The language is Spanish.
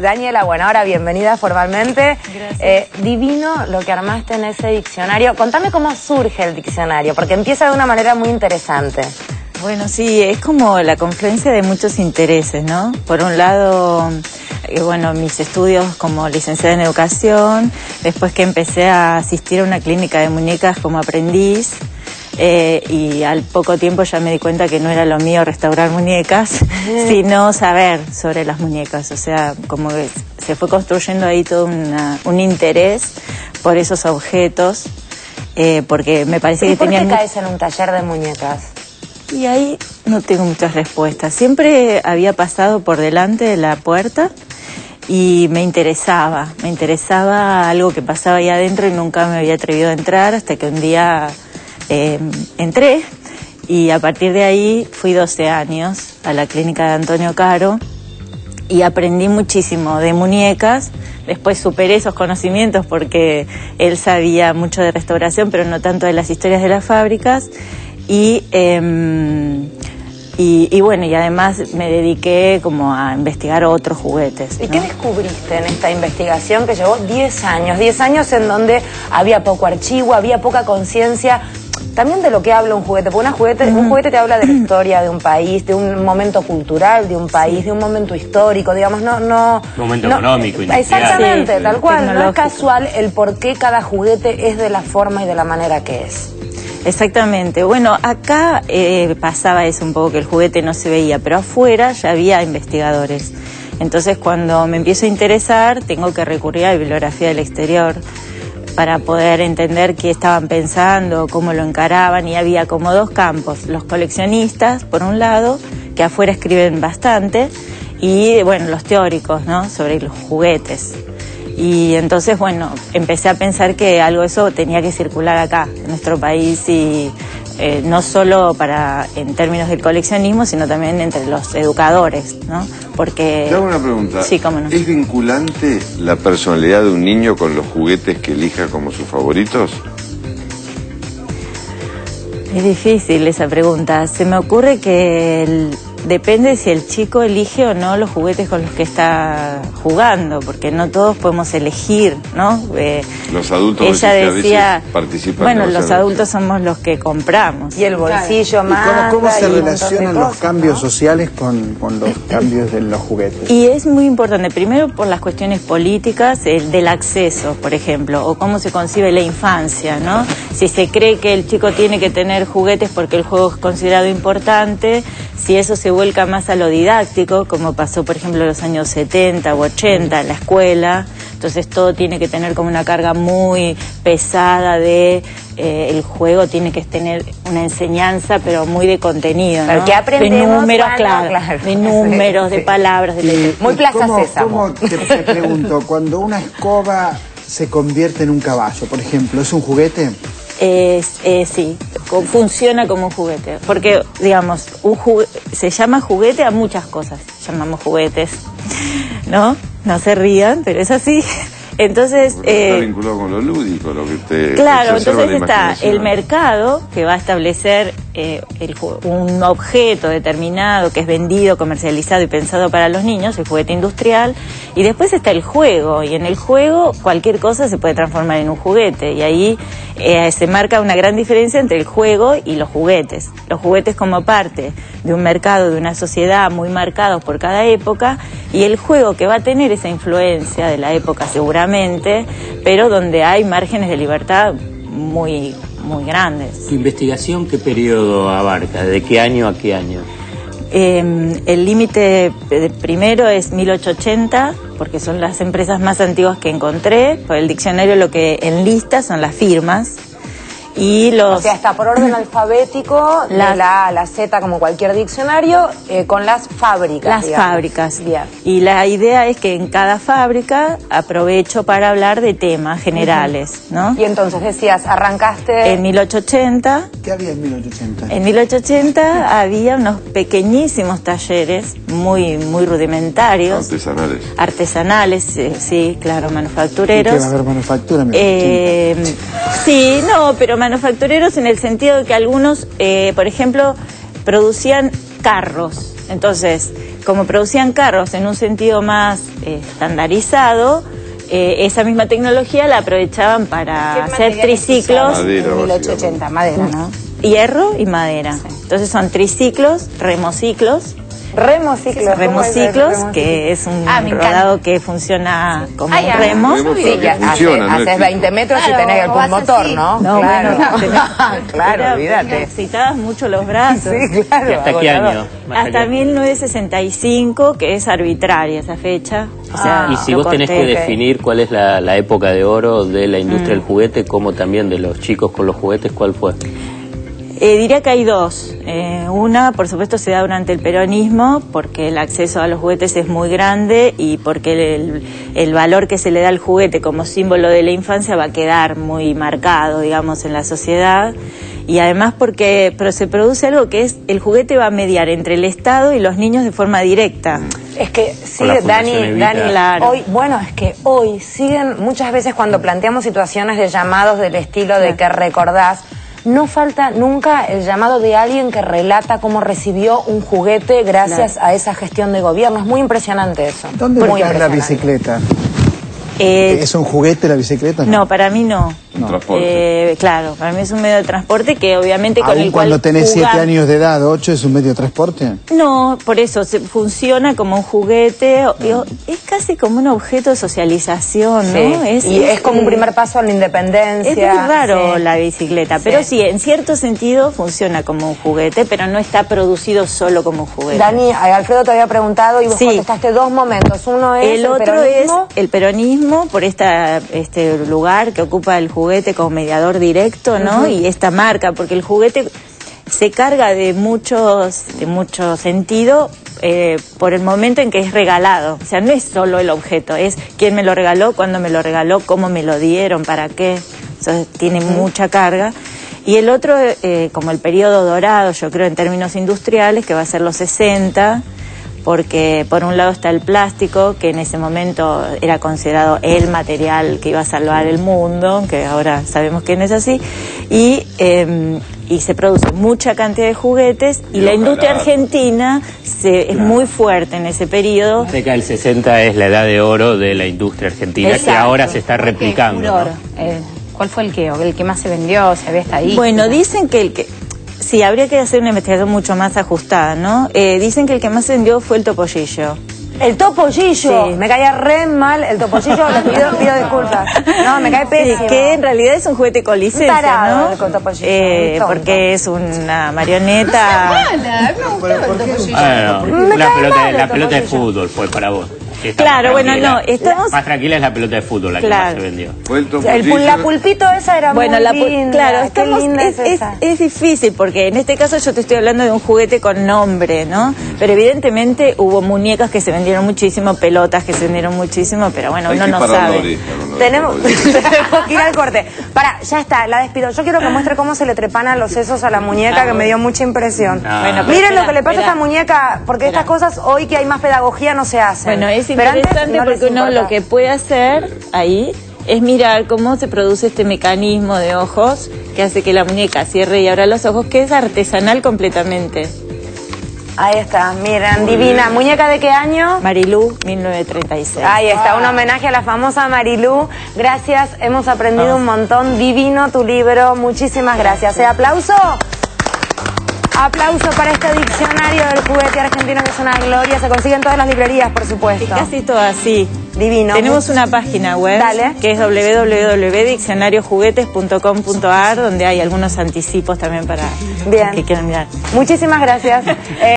Daniela, bueno, ahora bienvenida formalmente. Gracias. Divino lo que armaste en ese diccionario. Contame cómo surge el diccionario, porque empieza de una manera muy interesante. Bueno, sí, es como la confluencia de muchos intereses, ¿no? Por un lado, bueno, mis estudios como licenciada en educación, después que empecé a asistir a una clínica de muñecas como aprendiz, y al poco tiempo ya me di cuenta que no era lo mío restaurar muñecas, sino saber sobre las muñecas. O sea, como que se fue construyendo ahí todo un interés por esos objetos, porque me parece que tenían... ¿Por qué caes en un taller de muñecas? Y ahí no tengo muchas respuestas. Siempre había pasado por delante de la puerta y me interesaba algo que pasaba ahí adentro y nunca me había atrevido a entrar hasta que un día entré, y a partir de ahí fui 12 años a la clínica de Antonio Caro y aprendí muchísimo de muñecas. Después superé esos conocimientos porque él sabía mucho de restauración, pero no tanto de las historias de las fábricas. Y bueno, y además me dediqué como a investigar otros juguetes, ¿no? ¿Y qué descubriste en esta investigación que llevó 10 años? 10 años en donde había poco archivo, había poca conciencia también de lo que habla un juguete, porque un juguete te habla de la historia de un país, de un momento cultural de un país, de un momento histórico, digamos, momento económico, industrial. Exactamente, tal cual, no es casual el por qué cada juguete es de la forma y de la manera que es. Exactamente. Bueno, acá pasaba eso un poco, que el juguete no se veía, pero afuera ya había investigadores. Entonces, cuando me empiezo a interesar, tengo que recurrir a la bibliografía del exterior para poder entender qué estaban pensando, cómo lo encaraban, y había como dos campos: los coleccionistas, por un lado, que afuera escriben bastante, y bueno, los teóricos, ¿no?, sobre los juguetes. Y entonces, bueno, empecé a pensar que algo de eso tenía que circular acá, en nuestro país, y no solo en términos del coleccionismo, sino también entre los educadores, ¿no? Porque... Te hago una pregunta. Sí, cómo no. ¿Es vinculante la personalidad de un niño con los juguetes que elija como sus favoritos? Es difícil esa pregunta. Se me ocurre que depende si el chico elige o no los juguetes con los que está jugando, porque no todos podemos elegir, ¿no? Los adultos ella decía, a veces participan. Bueno, los adultos somos los que compramos. Y el bolsillo más. ¿Cómo se relacionan los cambios sociales con los cambios de los juguetes? Y es muy importante, primero por las cuestiones políticas, del acceso, por ejemplo, o cómo se concibe la infancia, ¿no? Si se cree que el chico tiene que tener juguetes porque el juego es considerado importante, si eso se vuelca más a lo didáctico, como pasó por ejemplo en los años 70 u 80 en la escuela, entonces todo tiene que tener como una carga muy pesada de el juego tiene que tener una enseñanza, pero muy de contenido, ¿no? ¿Qué aprendemos? De números, Bueno, claro, de números, de palabras, de letras. Muy Plaza Sésamo. ¿Cómo te pregunto, cuando una escoba se convierte en un caballo, por ejemplo, es un juguete? Sí, funciona como un juguete, porque digamos, se llama juguete a muchas cosas, llamamos juguetes, ¿no? No se rían, pero es así. Entonces, está vinculado con lo lúdico, lo que te... Claro, entonces está el mercado, que va a establecer un objeto determinado que es vendido, comercializado y pensado para los niños, el juguete industrial, y después está el juego, y en el juego cualquier cosa se puede transformar en un juguete, y ahí se marca una gran diferencia entre el juego y los juguetes. Los juguetes como parte de un mercado, de una sociedad muy marcados por cada época, y el juego que va a tener esa influencia de la época seguramente, pero donde hay márgenes de libertad muy grandes. ¿Tu investigación qué periodo abarca? ¿De qué año a qué año? El límite primero es 1880, porque son las empresas más antiguas que encontré. Por el diccionario lo que enlista son las firmas. Y o sea, está por orden alfabético, de la A a la Z, como cualquier diccionario, con las fábricas. Las fábricas. Bien. Y la idea es que en cada fábrica aprovecho para hablar de temas generales, ¿no? Y entonces decías, arrancaste... En 1880... ¿Qué había en 1880? En 1880 había unos pequeñísimos talleres muy rudimentarios. Artesanales, sí, claro, manufactureros. ¿Qué va a haber manufactura en 1880? Sí, no, pero manufactureros en el sentido de que algunos, por ejemplo, producían carros. Entonces, como producían carros en un sentido más estandarizado, esa misma tecnología la aprovechaban para hacer triciclos. Madera, 1880, madera, ¿no? Hierro y madera. Entonces son triciclos, remociclos. Remociclos, que es un rodado que funciona como un remo. Sí, que haces 20 metros y tenés el motor, ¿no? No, claro. bueno, Claro, olvídate. Necesitabas mucho los brazos. Sí, claro. ¿Y hasta qué año? Hasta 1965, que es arbitraria esa fecha. O sea, Y si vos tenés que definir cuál es la época de oro de la industria del juguete, como también de los chicos con los juguetes, ¿cuál fue? Diría que hay dos. Una, por supuesto, se da durante el peronismo, porque el acceso a los juguetes es muy grande y porque el valor que se le da al juguete como símbolo de la infancia va a quedar muy marcado, digamos, en la sociedad. Y además porque se produce algo que es, el juguete va a mediar entre el Estado y los niños de forma directa. Es que sí, Dani, claro. Hoy siguen muchas veces cuando planteamos situaciones de llamados del estilo de que recordás, no falta nunca el llamado de alguien que relata cómo recibió un juguete gracias a esa gestión de gobierno. Es muy impresionante eso. ¿Dónde Muy ubicás la impresionante. bicicleta? ¿Es un juguete la bicicleta? No, para mí no. Un transporte. Claro, para mí es un medio de transporte que obviamente con el cual cuando tenés 7 jugar... años de edad, 8, ¿es un medio de transporte? No, por eso funciona como un juguete, es casi como un objeto de socialización, ¿no? Sí. Es como un primer paso a la independencia. Es muy raro la bicicleta, pero Sí. sí, en cierto sentido funciona como un juguete, pero no está producido solo como un juguete. Dani, Alfredo te había preguntado y vos contestaste dos momentos. Uno es el otro peronismo. es el peronismo, por este lugar que ocupa el juguete como mediador directo, ¿no? Y esta marca, porque el juguete se carga de mucho sentido por el momento en que es regalado. O sea, no es solo el objeto, es quién me lo regaló, cuándo me lo regaló, cómo me lo dieron, para qué. Entonces tiene mucha carga. Y el otro, como el periodo dorado, yo creo en términos industriales, que va a ser los 60, porque por un lado está el plástico, que en ese momento era considerado el material que iba a salvar el mundo, que ahora sabemos que no es así, y se produce mucha cantidad de juguetes, y la industria argentina es muy fuerte en ese periodo. La década del 60 es la edad de oro de la industria argentina, Exacto. que ahora se está replicando, Furor. ¿no? ¿Cuál fue el que más se vendió? ¿Se ve estadística? Bueno, dicen que sí, habría que hacer una investigación mucho más ajustada, ¿no? Dicen que el que más se vendió fue el topollillo. El topollillo, Sí. me caía re mal el topollillo, le pido disculpas. No, me cae pésimo. Sí, que en realidad es un juguete con licencia, Un tarado, ¿no? el topollillo, un tonto. Porque es una marioneta. Bueno, la pelota de fútbol fue para vos. Está Claro, más bueno, tranquila. no, estamos... Más tranquila es la pelota de fútbol, la que Claro. más se vendió. Fue el topollillo. La pulpito esa era Bueno, muy linda. claro, Qué estamos, linda es esa. es difícil porque en este caso yo te estoy hablando de un juguete con nombre, ¿no? Pero evidentemente hubo muñecas que se vendieron muchísimo, pelotas que se vendieron muchísimo, pero bueno, Hay uno que no parar la sabe. oreja, no, Tenemos que ir al corte. Para, ya está, la despido. Yo quiero que muestre cómo se le trepanan los sesos a la muñeca, que me dio mucha impresión. Bueno, pero Miren lo espera, que le pasa a espera. esta muñeca, porque estas cosas hoy que hay más pedagogía no se hacen. Bueno, es Pero antes interesante no les porque uno importa. lo que puede hacer ahí es mirar cómo se produce este mecanismo de ojos que hace que la muñeca cierre y abra los ojos, que es artesanal completamente. Ahí está, miren, divina. ¿Muñeca de qué año? Marilú, 1936. Ahí está, un homenaje a la famosa Marilú. Gracias, hemos aprendido un montón. Divino tu libro, muchísimas gracias. ¿Aplauso? Aplauso para este diccionario del juguete argentino, que es una gloria. Se consigue en todas las librerías, por supuesto. Casi todo así. Divino. Tenemos una página web que es www.diccionariojuguetes.com.ar, donde hay algunos anticipos también para Bien. que quieran mirar. Muchísimas gracias.